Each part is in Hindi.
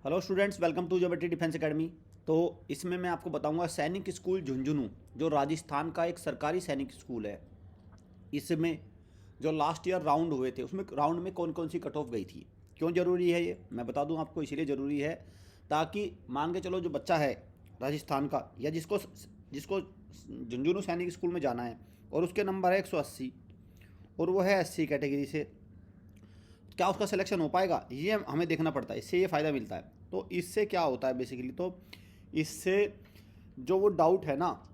Hello students, welcome to Geometry Defence Academy. तो इसमें मैं आपको बताऊंगा सैनिक स्कूल झुंझुनू, जो राजस्थान का एक सरकारी सैनिक स्कूल है। इसमें जो लास्ट ईयर राउंड हुए थे उसमें राउंड में कौन कौन सी कट ऑफ गई थी। क्यों ज़रूरी है ये मैं बता दूं आपको, इसीलिए ज़रूरी है ताकि मान के चलो जो बच्चा है राजस्थान का या जिसको जिसको झुंझुनू सैनिक स्कूल में जाना है और उसके नंबर है 180 और वो है एससी कैटेगरी से, क्या उसका सिलेक्शन हो पाएगा ये हमें देखना पड़ता है। इससे ये फ़ायदा मिलता है। तो इससे क्या होता है बेसिकली, तो इससे जो वो डाउट है ना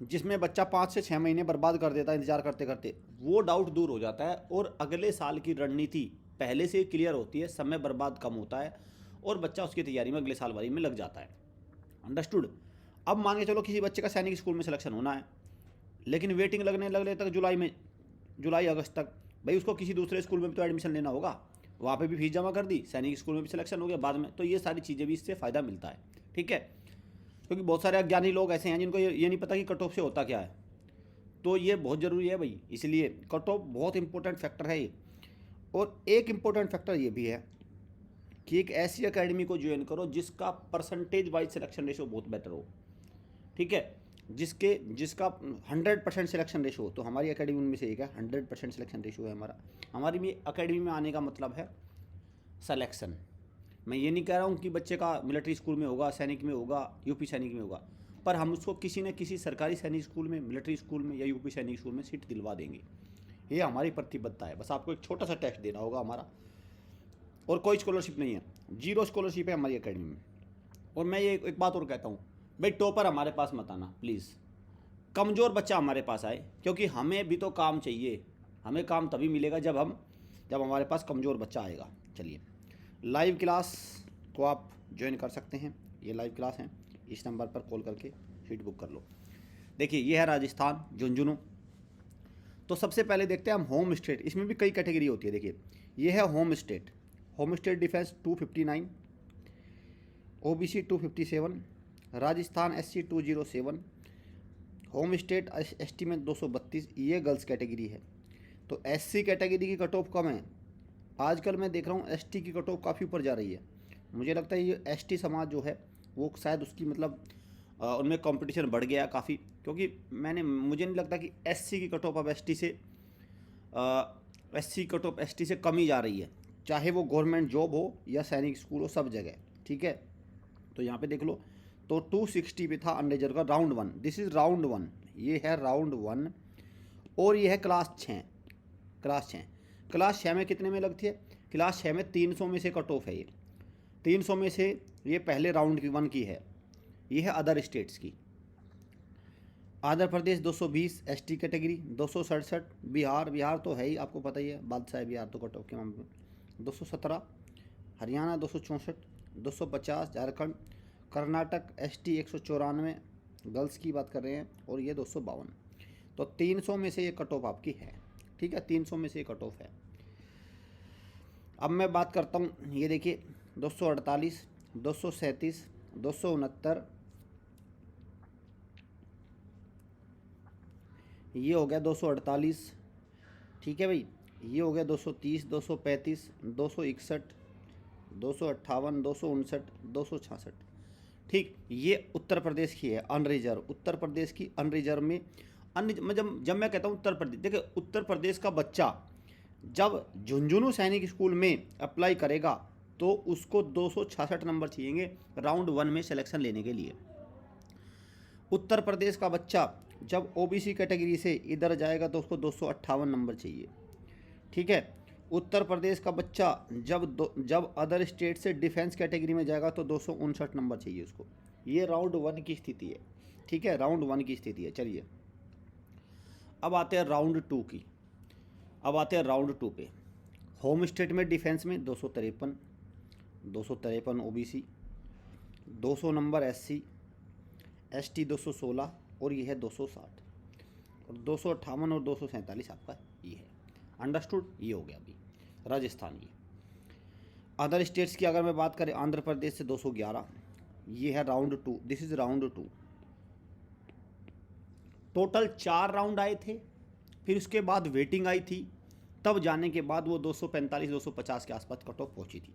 जिसमें बच्चा 5 से 6 महीने बर्बाद कर देता है इंतज़ार करते करते, वो डाउट दूर हो जाता है और अगले साल की रणनीति पहले से क्लियर होती है, समय बर्बाद कम होता है और बच्चा उसकी तैयारी में अगले साल वाली में लग जाता है। अंडरस्टूड। अब मान के चलो किसी बच्चे का सैनिक स्कूल में सिलेक्शन होना है, लेकिन वेटिंग लगने तक जुलाई अगस्त तक, भाई उसको किसी दूसरे स्कूल में भी तो एडमिशन लेना होगा। वहाँ पे भी फीस जमा कर दी, सैनिक स्कूल में भी सिलेक्शन हो गया बाद में, तो ये सारी चीज़ें भी इससे फ़ायदा मिलता है। ठीक है, क्योंकि बहुत सारे अज्ञानी लोग ऐसे हैं जिनको ये नहीं पता कि कट ऑफ से होता क्या है। तो ये बहुत ज़रूरी है भाई, इसलिए कट ऑफ बहुत इंपॉर्टेंट फैक्टर है ये। और एक इम्पोर्टेंट फैक्टर ये भी है कि एक ऐसी एकेडमी को ज्वाइन करो जिसका परसेंटेज वाइज सिलेक्शन रेशो बहुत बेटर हो। ठीक है, जिसका 100% सिलेक्शन रेशो हो। तो हमारी एकेडमी में से एक है, 100% सिलेक्शन रेशो है हमारा। हमारी भी एकेडमी में आने का मतलब है सिलेक्शन। मैं ये नहीं कह रहा हूँ कि बच्चे का मिलिट्री स्कूल में होगा, सैनिक में होगा, यूपी सैनिक में होगा, पर हम उसको किसी न किसी सरकारी सैनिक स्कूल में, मिलिट्री स्कूल में या यूपी सैनिक स्कूल में सीट दिलवा देंगे। ये हमारी प्रतिबद्धता है। बस आपको एक छोटा सा टेस्ट देना होगा हमारा, और कोई स्कॉलरशिप नहीं है, जीरो स्कॉलरशिप है हमारी एकेडमी में। और मैं ये एक बात और कहता हूँ, भाई टॉपर हमारे पास मत आना प्लीज़, कमज़ोर बच्चा हमारे पास आए, क्योंकि हमें भी तो काम चाहिए। हमें काम तभी मिलेगा जब हमारे पास कमज़ोर बच्चा आएगा। चलिए, लाइव क्लास को आप ज्वाइन कर सकते हैं, ये लाइव क्लास हैं, इस नंबर पर कॉल करके सीट बुक कर लो। देखिए, ये है राजस्थान झुंझुनू। तो सबसे पहले देखते हैं हम होम स्टेट। इसमें भी कई कैटेगरी होती है। देखिए, ये है home state defence 259, OBC 257, Rajasthan SC 207, home state ST में 232। ये गर्ल्स कैटेगरी है। तो एससी कैटेगरी की कट ऑफ कम है। आजकल मैं देख रहा हूँ एसटी की कट ऑफ काफ़ी ऊपर जा रही है। मुझे लगता है ये एसटी समाज जो है वो शायद उसकी मतलब उनमें कंपटीशन बढ़ गया काफ़ी, क्योंकि मुझे नहीं लगता कि एससी की कट ऑफ अब एससी कट ऑफ एसटी से कम ही जा रही है, चाहे वो गवर्नमेंट जॉब हो या सैनिक स्कूल हो, सब जगह। ठीक है, तो यहाँ पे देख लो, तो 260 पे था अनरिजर्व का राउंड 1। दिस इज़ राउंड 1, ये है राउंड 1। और ये है क्लास 6 में कितने में लगती है? क्लास 6 में 300 में से कट ऑफ है। ये 300 में से ये पहले राउंड की 1 की है। ये है अदर स्टेट्स की। आंध्र प्रदेश 220 एसटी कैटेगरी, 267 बिहार तो है ही, आपको पता ही है, बादशाह है बिहार तो कट ऑफ के मामले में। 217 हरियाणा, 264 250 झारखंड, कर्नाटक एसटी 194 गर्ल्स की बात कर रहे हैं, और ये 252। तो 300 में से ये कट ऑफ आपकी है। ठीक है, 300 में से ये कट ऑफ है। अब मैं बात करता हूँ, ये देखिए 248, 237, 269, ये हो गया 248। ठीक है भाई, ये हो गया 230, 235, 261, 258, 259, 266। ठीक, ये उत्तर प्रदेश की है अनरिजर्व। उत्तर प्रदेश की अनरिजर्व में जब मैं कहता हूँ उत्तर प्रदेश, देखिए उत्तर प्रदेश का बच्चा जब झुंझुनू सैनिक स्कूल में अप्लाई करेगा तो उसको 266 नंबर चाहिए राउंड 1 में सिलेक्शन लेने के लिए। उत्तर प्रदेश का बच्चा जब ओबीसी कैटेगरी से इधर जाएगा तो उसको 258 नंबर चाहिए। ठीक है, उत्तर प्रदेश का बच्चा जब अदर स्टेट से डिफेंस कैटेगरी में जाएगा तो 259 नंबर चाहिए उसको। ये राउंड 1 की स्थिति है। ठीक है, राउंड 1 की स्थिति है। चलिए, अब आते हैं राउंड 2 की। अब आते हैं राउंड 2 पे। होम स्टेट में डिफेंस में 253 ओबीसी, 200 नंबर एससी, एसटी 216, और ये है 260, और 258 और 247 आपका ये है। अंडरस्टूड, ये हो गया अभी राजस्थान। ये अदर स्टेट्स की अगर मैं बात करें, आंध्र प्रदेश से 211, ये है round 2। This is round 2। Total 4 round आए थे, फिर उसके बाद वेटिंग आई थी, तब जाने के बाद वो 245 250 के आसपास कट ऑफ पहुंची थी।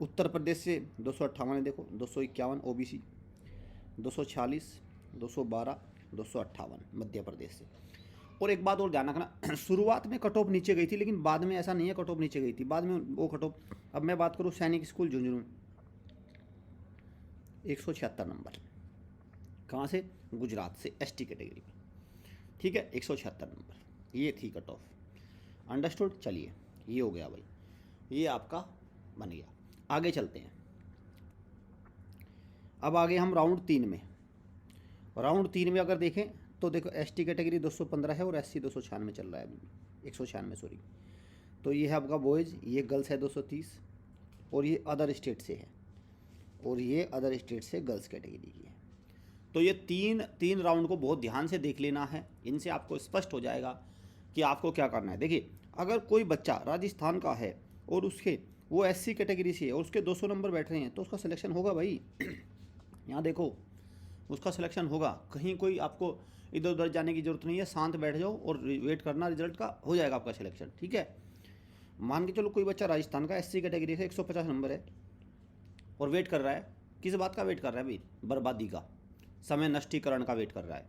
उत्तर प्रदेश से 258 है, देखो 251 ओबीसी, 246, 212, 258 मध्य प्रदेश से। और एक बात और ध्यान रखना, शुरुआत में कट ऑफ नीचे गई थी, लेकिन बाद में ऐसा नहीं है कट ऑफ नीचे गई थी, बाद में वो कट ऑफ। अब मैं बात करूँ सैनिक स्कूल झुंझुनू, 176 नंबर, कहाँ से? गुजरात से, एसटी कैटेगरी में, ठीक है, 176 नंबर, ये थी कट ऑफ। अंडरस्टूड? चलिए, ये हो गया भाई, ये आपका बन गया। आगे चलते हैं, अब आगे हम राउंड 3 में। राउंड 3 में अगर देखें तो देखो एसटी कैटेगरी 215 है और एससी 296 चल रहा है अभी भी, 196 सॉरी। तो ये है आपका बॉयज़, ये गर्ल्स है 230, और ये अदर स्टेट से है, और ये अदर स्टेट से गर्ल्स कैटेगरी की है। तो ये तीन राउंड को बहुत ध्यान से देख लेना है, इनसे आपको स्पष्ट हो जाएगा कि आपको क्या करना है। देखिए, अगर कोई बच्चा राजस्थान का है और उसके वो एससी कैटेगरी से है और उसके 200 नंबर बैठ रहे हैं, तो उसका सिलेक्शन होगा भाई। यहाँ देखो, उसका सिलेक्शन होगा, कहीं कोई आपको इधर उधर जाने की ज़रूरत नहीं है, शांत बैठ जाओ और वेट करना रिजल्ट का, हो जाएगा आपका सिलेक्शन, ठीक है। मान के चलो कोई बच्चा राजस्थान का एससी कैटेगरी से 150 नंबर है और वेट कर रहा है, किस बात का वेट कर रहा है भाई? बर्बादी का, समय नष्टीकरण का वेट कर रहा है,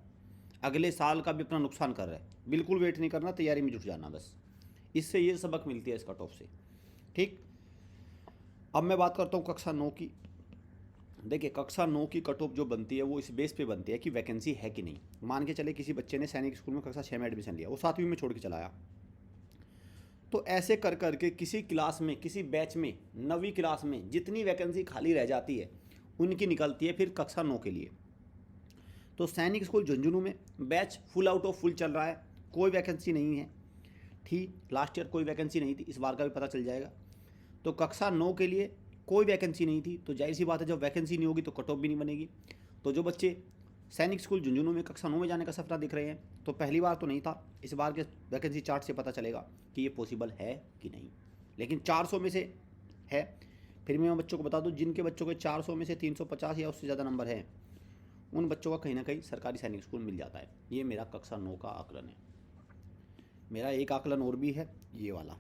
अगले साल का भी अपना नुकसान कर रहा है। बिल्कुल वेट नहीं करना, तैयारी में जुट जाना बस। इससे ये सबक मिलती है इस कट ऑफ से, ठीक। अब मैं बात करता हूँ कक्षा 9 की। देखिए, कक्षा 9 की कट ऑफ जो बनती है वो इस बेस पे बनती है कि वैकेंसी है कि नहीं। मान के चले किसी बच्चे ने सैनिक स्कूल में कक्षा 6 में एडमिशन लिया, वो 7वीं में छोड़ के चला आया, तो ऐसे कर करके किसी क्लास में, किसी बैच में, 9वीं क्लास में जितनी वैकेंसी खाली रह जाती है उनकी निकलती है फिर कक्षा 9 के लिए। तो सैनिक स्कूल झुंझुनू में batch full out of full चल रहा है, कोई वैकेंसी नहीं है, ठीक। लास्ट ईयर कोई वैकेंसी नहीं थी, इस बार का भी पता चल जाएगा। तो कक्षा 9 के लिए कोई वैकेंसी नहीं थी, तो जाहिर सी बात है जब वैकेंसी नहीं होगी तो कट ऑफ भी नहीं बनेगी। तो जो बच्चे सैनिक स्कूल झुंझुनू में कक्षा 9 में जाने का सपना दिख रहे हैं, तो पहली बार तो नहीं था, इस बार के वैकेंसी चार्ट से पता चलेगा कि ये पॉसिबल है कि नहीं। लेकिन 400 में से है। फिर मैं बच्चों को बता दूं, जिनके बच्चों के 400 में से 350 या उससे ज़्यादा नंबर हैं, उन बच्चों का कहीं ना कहीं सरकारी सैनिक स्कूल मिल जाता है। ये मेरा कक्षा 9 का आकलन है। मेरा एक आकलन और भी है, ये वाला।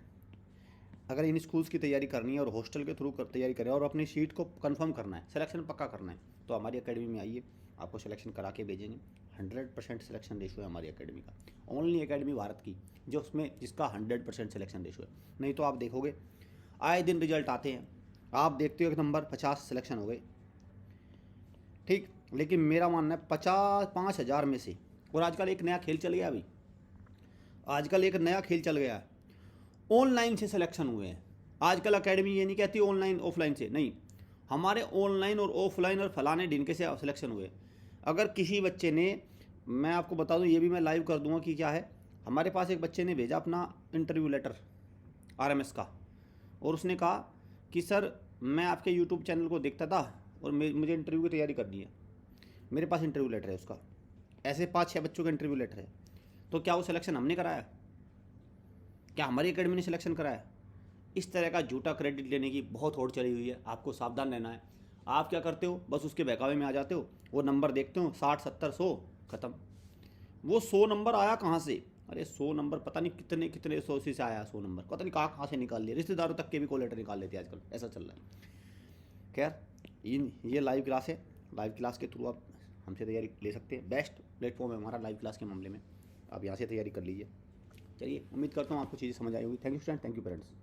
अगर इन स्कूल्स की तैयारी करनी है और हॉस्टल के थ्रू तैयारी करें और अपनी सीट को कंफर्म करना है, सिलेक्शन पक्का करना है, तो हमारी एकेडमी में आइए, आपको सिलेक्शन करा के भेजेंगे। 100% सिलेक्शन रेशो है हमारी एकेडमी का, ओनली एकेडमी भारत की जो उसमें जिसका 100% सिलेक्शन रेशो है। नहीं तो आप देखोगे आए दिन रिजल्ट आते हैं, आप देखते हो एक नंबर 50 सिलेक्शन हो गए, ठीक। लेकिन मेरा मानना है 5,000 में से, और आजकल एक नया खेल चल गया अभी, आजकल एक नया खेल चल गया है, ऑनलाइन से सिलेक्शन हुए हैं। आजकल एकेडमी ये नहीं कहती ऑनलाइन ऑफलाइन से, नहीं, हमारे ऑनलाइन और ऑफलाइन और फलाने ढिनके से सिलेक्शन हुए। अगर किसी बच्चे ने, मैं आपको बता दूं, ये भी मैं लाइव कर दूंगा कि क्या है। हमारे पास एक बच्चे ने भेजा अपना इंटरव्यू लेटर आरएमएस का, और उसने कहा कि सर मैं आपके यूट्यूब चैनल को देखता था और मुझे इंटरव्यू की तैयारी करनी है, मेरे पास इंटरव्यू लेटर है उसका। ऐसे 5-6 बच्चों का इंटरव्यू लेटर है। तो क्या वो सिलेक्शन हमने कराया? क्या हमारी एकेडमी ने सिलेक्शन कराया? इस तरह का झूठा क्रेडिट लेने की बहुत होड़ चली हुई है, आपको सावधान रहना है। आप क्या करते हो, बस उसके बहकावे में आ जाते हो, वो नंबर देखते हो 60, 70, 100, ख़त्म। वो 100 नंबर आया कहाँ से? अरे 100 नंबर पता नहीं कितने कितने सोर्सेज से आया, 100 नंबर पता नहीं कहाँ से निकाल लिए, रिश्तेदारों तक के भी कॉल लेटर निकाल लेते हैं आजकल, ऐसा चल रहा है। खैर, ये लाइव क्लास है, लाइव क्लास के थ्रू आप हमसे तैयारी ले सकते हैं। बेस्ट प्लेटफॉर्म है हमारा लाइव क्लास के मामले में, आप यहाँ से तैयारी कर लीजिए। चलिए, उम्मीद करता हूँ आपको चीज़ें समझ आई होगी। Thank you student, thank you parents.